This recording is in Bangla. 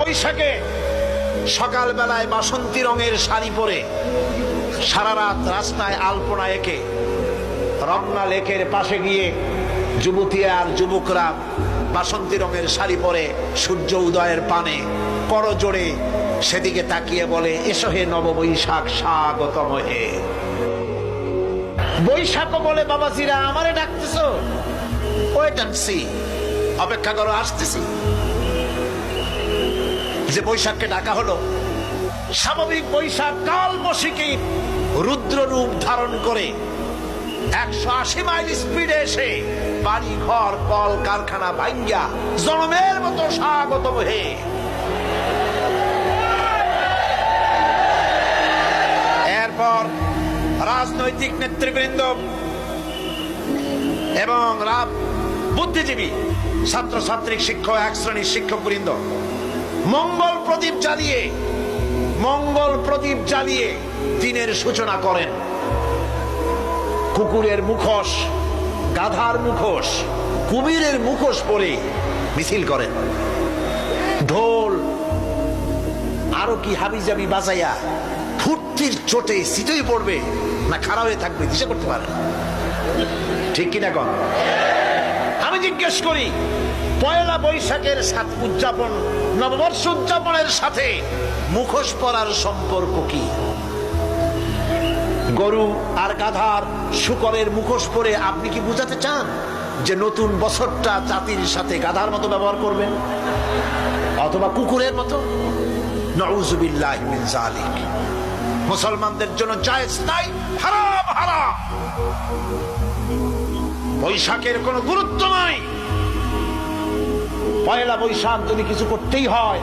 বৈশাখে সকাল বেলায় বাসন্তী রঙের শাড়ি পরে সারা রাত রাস্তায় আলপনা এঁকে রমনা লেকের পাশে গিয়ে যুবতী আর যুবকরা বাসন্তী রঙের শাড়ি পরে সূর্য উদয়ের পানে করজোড়ে সেদিকে তাকিয়ে বলে, এসো হে নব বৈশাখ স্বাগতম হে। বৈশাখ বলে, বাবাজিরা আমারে ডাকতেছো? ওয়েট এন্ড সি, অপেক্ষা করো, আসতেছি। যে বৈশাখকে ডাকা হলো, স্বাভাবিক বৈশাখ কালবৈশাখী রুদ্র রূপ ধারণ করে 180 মাইল স্পিডে এসে বাড়ি ঘর কল কারখানা ভাঙ্গা জনমের মতো স্বাগতম হে। এরপর রাজনৈতিক নেতৃবৃন্দ এবং বুদ্ধিজীবী ছাত্রছাত্রী শিক্ষক এক শ্রেণীর শিক্ষকবৃন্দ মঙ্গল প্রদীপ জ্বালিয়ে দিনের সূচনা করেন। কুকুরের মুখোশ, গাধার মুখোশ, কুমিরের মুখোশ পরে মিছিল করেন। ঢোল আরো কি হাবিজাবি বাজাইয়া ফুর্তির চোটে সিটই পড়বে না খাড়া হয়ে থাকবে দিশা করতে পারে, ঠিক কিনা কন? আমি জিজ্ঞেস করি, পয়লা বৈশাখের উদযাপন, নববর্ষ উদযাপনের সাথে মুখোশ পরার সম্পর্ক কি? গরু আর গাধার শুকরের মুখোশ পরে আপনি কি বুঝাতে চান যে নতুন বছরটা জাতির সাথে গাধার মতো ব্যবহার করবেন অথবা কুকুরের মতো? নাউযুবিল্লাহি মিন যালিক। মুসলমানদের জন্য জায়েজ নাই, হারাম হারাম। বৈশাখের কোনো গুরুত্ব নাই। পয়লা বৈশাখ যদি কিছু করতেই হয়